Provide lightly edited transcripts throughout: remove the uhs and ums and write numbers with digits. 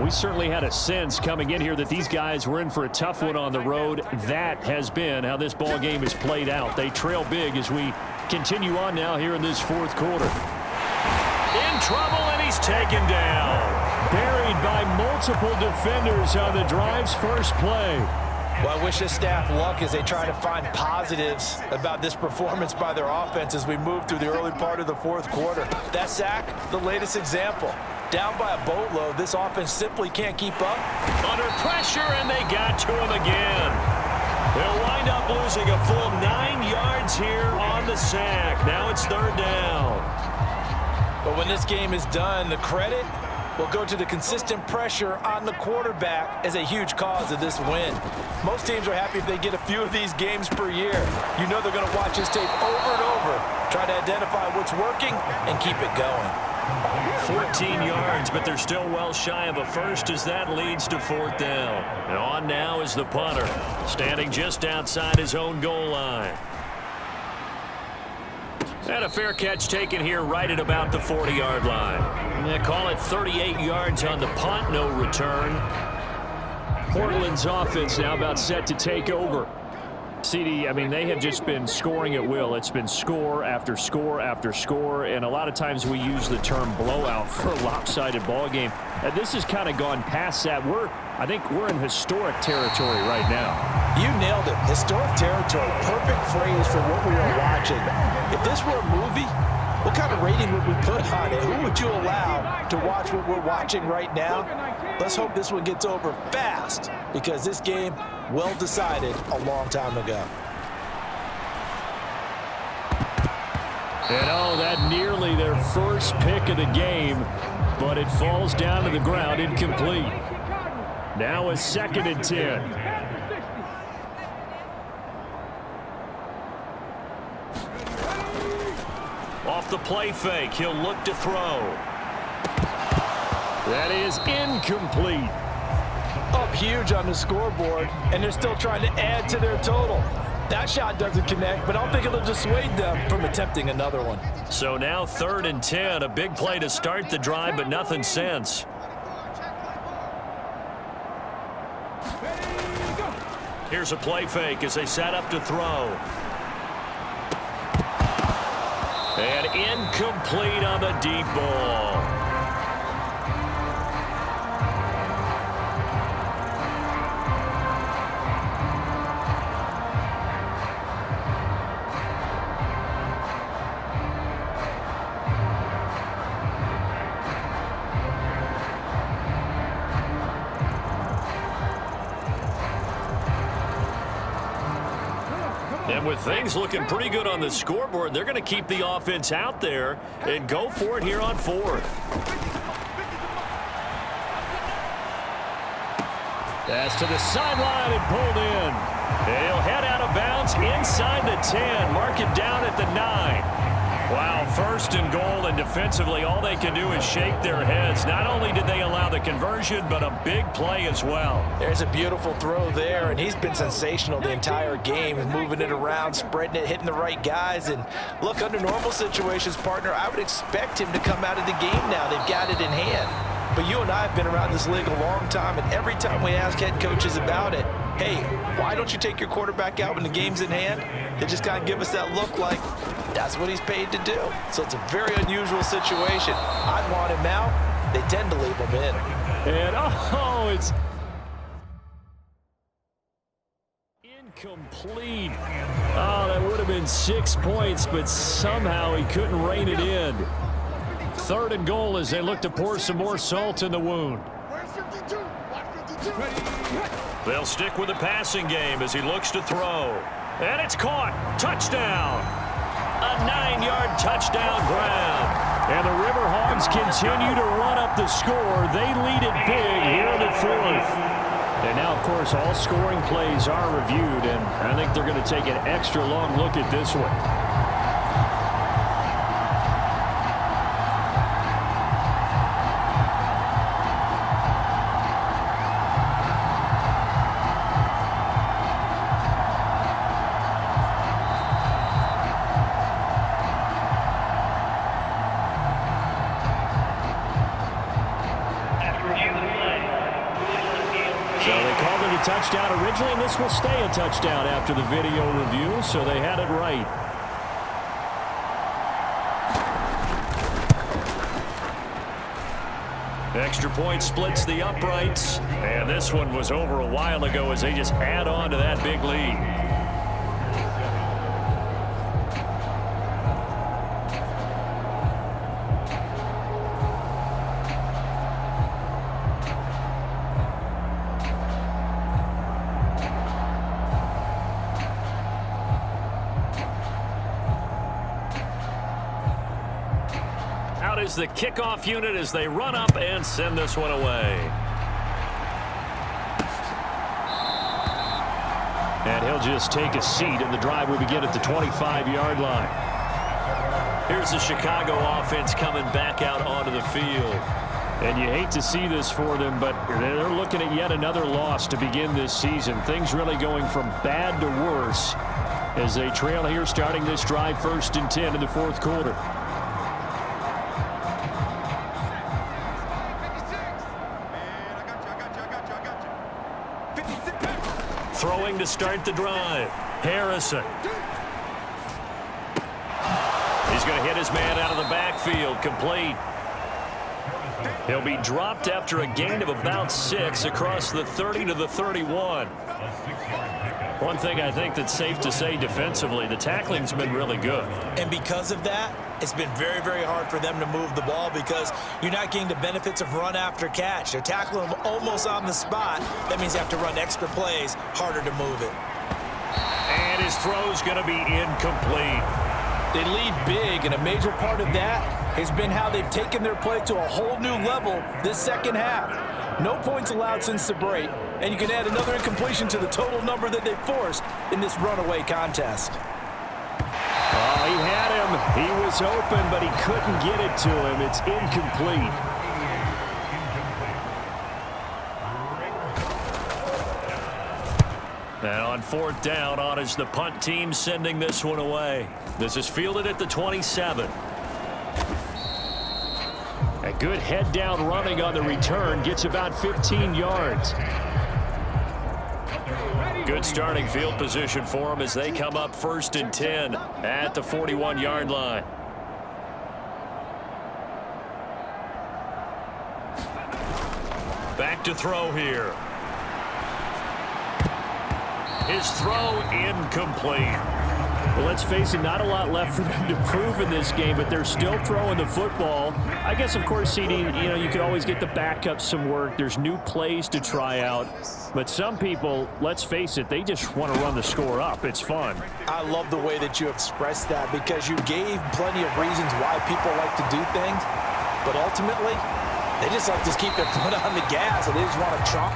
We certainly had a sense coming in here that these guys were in for a tough one on the road. That has been how this ball game has played out. They trail big as we continue on now here in this fourth quarter. In trouble, and he's taken down. Buried by multiple defenders on the drive's first play. Well, I wish this staff luck as they try to find positives about this performance by their offense as we move through the early part of the fourth quarter. That sack, the latest example. Down by a boatload, this offense simply can't keep up. Under pressure, and they got to him again. They'll wind up losing a full 9 yards here on the sack. Now it's third down. But when this game is done, the credit will go to the consistent pressure on the quarterback as a huge cause of this win. Most teams are happy if they get a few of these games per year. You know they're going to watch this tape over and over, try to identify what's working and keep it going. 14 yards, but they're still well shy of a first as that leads to fourth down. And on now is the punter, standing just outside his own goal line. And a fair catch taken here right at about the 40-yard line. They call it 38 yards on the punt, no return. Portland's offense now about set to take over. CD, I mean, they have just been scoring at will. It's been score after score after score, and a lot of times we use the term blowout for a lopsided ball game. This has kind of gone past that. I think we're in historic territory right now. You nailed it. Historic territory. Perfect phrase for what we are watching. If this were a movie, what kind of rating would we put on it? Who would you allow to watch what we're watching right now? Let's hope this one gets over fast because this game, well decided a long time ago. And oh, that nearly their first pick of the game, but it falls down to the ground incomplete. Now a 2nd and 10. Off the play fake, he'll look to throw. That is incomplete. Up huge on the scoreboard, and they're still trying to add to their total. That shot doesn't connect, but I don't think it'll dissuade them from attempting another one. So now 3rd and 10, a big play to start the drive, but nothing since. Here's a play fake as they set up to throw. And incomplete on the deep ball. And with things looking pretty good on the scoreboard, they're going to keep the offense out there and go for it here on 4th. That's to the sideline and pulled in. And he'll head out of bounds inside the 10. Mark it down at the 9. Wow, 1st and goal, and defensively all they can do is shake their heads. Not only did they allow the conversion, but a big play as well. There's a beautiful throw there, and he's been sensational the entire game, moving it around, spreading it, hitting the right guys. And look, under normal situations, partner, I would expect him to come out of the game now. They've got it in hand. But you and I have been around this league a long time, and every time we ask head coaches about it, hey, why don't you take your quarterback out when the game's in hand? They just kind of give us that look like that's what he's paid to do. So it's a very unusual situation. I'd want him out. They tend to leave him in. And, oh, it's incomplete. Oh, that would have been 6 points, but somehow he couldn't rein it in. 3rd and goal as they look to pour some more salt in the wound. They'll stick with the passing game as he looks to throw. And it's caught. Touchdown. A 9-yard touchdown grab. And the River Hogs continue to run up the score. They lead it big here in the 4th. And now, of course, all scoring plays are reviewed, and I think they're going to take an extra long look at this one. touchdown originally, and this will stay a touchdown after the video review, so they had it right. Extra point splits the uprights, and this one was over a while ago as they just add on to that big lead. Is the kickoff unit as they run up and send this one away. And he'll just take a seat, and the drive will begin at the 25-yard line. Here's the Chicago offense coming back out onto the field. And you hate to see this for them, but they're looking at yet another loss to begin this season. Things really going from bad to worse as they trail here starting this drive 1st and 10 in the 4th quarter. Throwing to start the drive. Harrison. He's going to hit his man out of the backfield. Complete. He'll be dropped after a gain of about 6 across the 30 to the 31. One thing I think that's safe to say defensively, the tackling's been really good. And because of that, it's been very, very hard for them to move the ball because you're not getting the benefits of run after catch. They're tackling them almost on the spot. That means they have to run extra plays, harder to move it. And his throw's going to be incomplete. They lead big, and a major part of that has been how they've taken their play to a whole new level this second half. No points allowed since the break, and you can add another incompletion to the total number that they forced in this runaway contest. Oh, he had him. He was open, but he couldn't get it to him. It's incomplete. And on 4th down, on is the punt team sending this one away. This is fielded at the 27. A good head down running on the return, gets about 15 yards. Good starting field position for them as they come up 1st and 10 at the 41-yard line. Back to throw here. His throw incomplete. Well, let's face it, not a lot left for them to prove in this game, but they're still throwing the football. I guess, of course, CD, you could always get the backup some work. There's new plays to try out. But some people, let's face it, they just want to run the score up. It's fun. I love the way that you expressed that because you gave plenty of reasons why people like to do things. But ultimately, they just like to keep their foot on the gas and they just want to trump.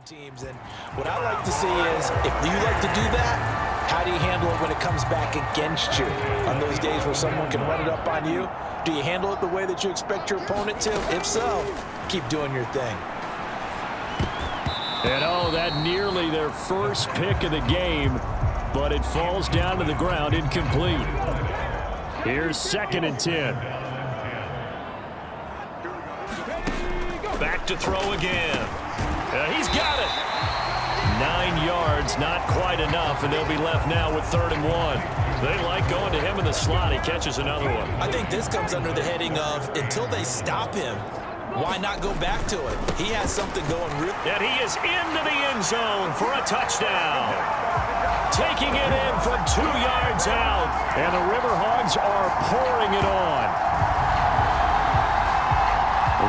Teams, and what I like to see is if you like to do that, how do you handle it when it comes back against you on those days where someone can run it up on you? Do you handle it the way that you expect your opponent to? If so, keep doing your thing. And that nearly their first pick of the game, but it falls down to the ground incomplete. Here's 2nd and 10. Back to throw again. He's got it. 9 yards, not quite enough, and they'll be left now with 3rd and 1. They like going to him in the slot. He catches another one. I think this comes under the heading of until they stop him, why not go back to it? He has something going real. And he is into the end zone for a touchdown. Taking it in from 2 yards out, and the River Hogs are pouring it on.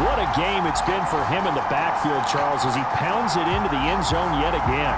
What a game it's been for him in the backfield, Charles, as he pounds it into the end zone yet again.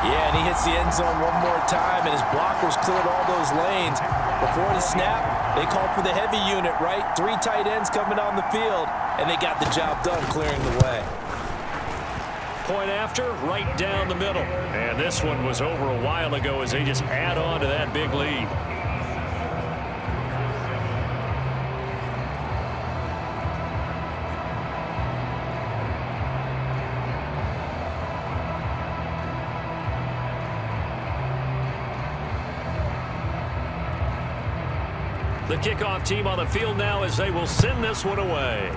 Yeah, and he hits the end zone one more time, and his blockers cleared all those lanes. Before the snap, they called for the heavy unit, right? 3 tight ends coming on the field, and they got the job done clearing the way. Point after, right down the middle. And this one was over a while ago as they just add on to that big lead. The kickoff team on the field now as they will send this one away.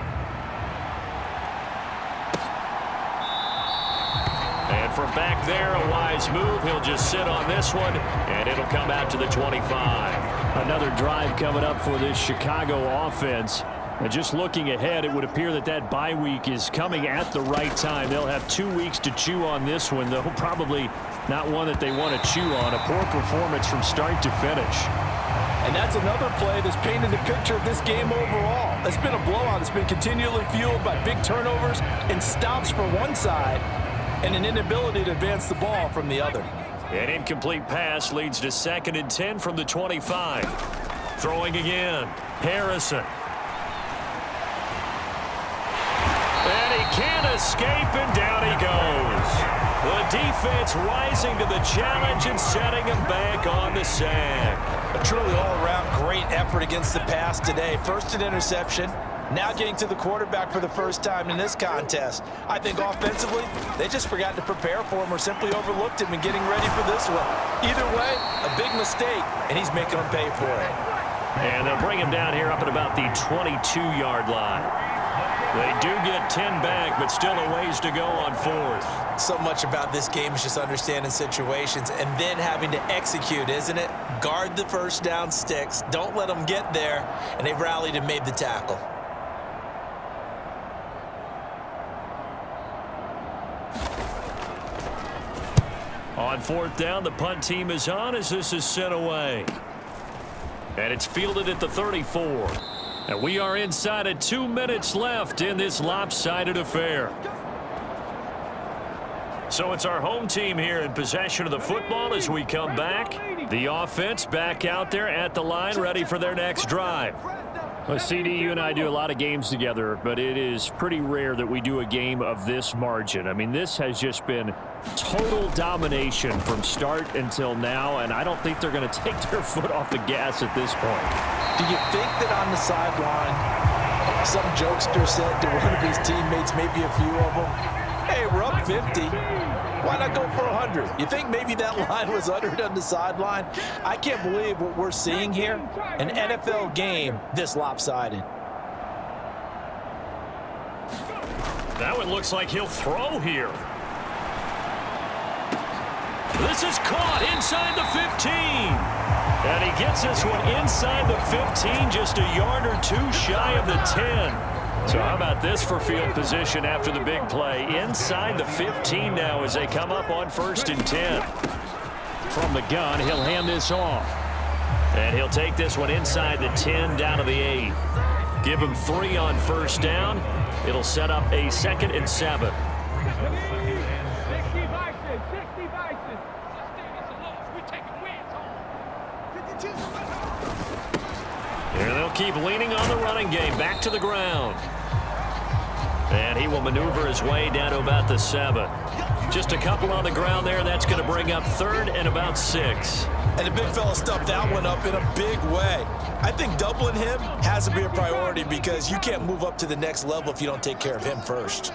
And from back there, a wise move. He'll just sit on this one, and it'll come out to the 25. Another drive coming up for this Chicago offense. And just looking ahead, it would appear that that bye week is coming at the right time. They'll have 2 weeks to chew on this one, though probably not one that they want to chew on. A poor performance from start to finish. And that's another play that's painted the picture of this game overall. It's been a blowout. It's been continually fueled by big turnovers and stops for one side and an inability to advance the ball from the other. An incomplete pass leads to 2nd and 10 from the 25. Throwing again. Harrison. And he can't escape, and down he goes. The defense rising to the challenge and setting him back on the sack. A truly all-around great effort against the pass today. First an interception, now getting to the quarterback for the first time in this contest. I think offensively, they just forgot to prepare for him or simply overlooked him in getting ready for this one. Either way, a big mistake, and he's making them pay for it. And they'll bring him down here up at about the 22-yard line. They do get 10 back, but still a ways to go on 4th. So much about this game is just understanding situations and then having to execute, isn't it? Guard the first down sticks. Don't let them get there. And they rallied and made the tackle. On 4th down, the punt team is on as this is sent away. And it's fielded at the 34. And we are inside of 2 minutes left in this lopsided affair. So it's our home team here in possession of the football as we come back. The offense back out there at the line, ready for their next drive. Well, CD, you and I do a lot of games together, but it is pretty rare that we do a game of this margin. I mean, this has just been total domination from start until now, and I don't think they're going to take their foot off the gas at this point. Do you think that on the sideline, some jokester said to one of his teammates, maybe a few of them, hey, we're up 50. Why not go for 100? You think maybe that line was uttered on the sideline? I can't believe what we're seeing here. An NFL game this lopsided. That one looks like he'll throw here. This is caught inside the 15. And he gets this one inside the 15, just a yard or two shy of the 10. So how about this for field position after the big play? Inside the 15 now as they come up on 1st and 10. From the gun, he'll hand this off. And he'll take this one inside the 10 down to the 8. Give him 3 on 1st down. It'll set up a 2nd and 7. Here they'll keep leaning on the running game. Back to the ground. And he will maneuver his way down to about the 7. Just a couple on the ground there. That's going to bring up 3rd and about 6. And the big fella stuffed that one up in a big way. I think doubling him has to be a priority because you can't move up to the next level if you don't take care of him first.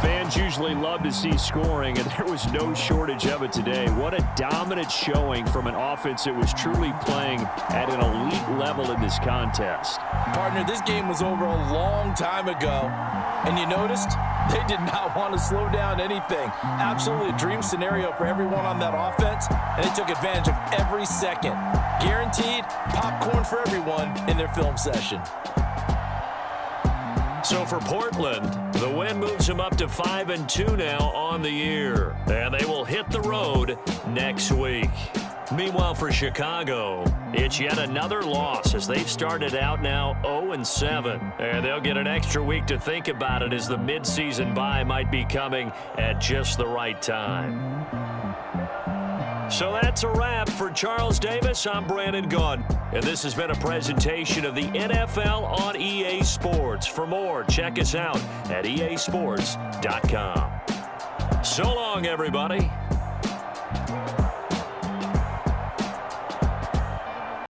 Fans usually love to see scoring, and there was no shortage of it today. What a dominant showing from an offense that was truly playing at an elite level in this contest. Partner, this game was over a long time ago, and you noticed they did not want to slow down anything. Absolutely a dream scenario for everyone on that offense, and they took advantage of every second. Guaranteed popcorn for everyone in their film session. So for Portland, the win moves them up to 5-2 now on the year. And they will hit the road next week. Meanwhile, for Chicago, it's yet another loss as they've started out now 0-7. And they'll get an extra week to think about it as the midseason bye might be coming at just the right time. So that's a wrap for Charles Davis. I'm Brandon Gunn, and this has been a presentation of the NFL on EA Sports. For more, check us out at easports.com. So long, everybody.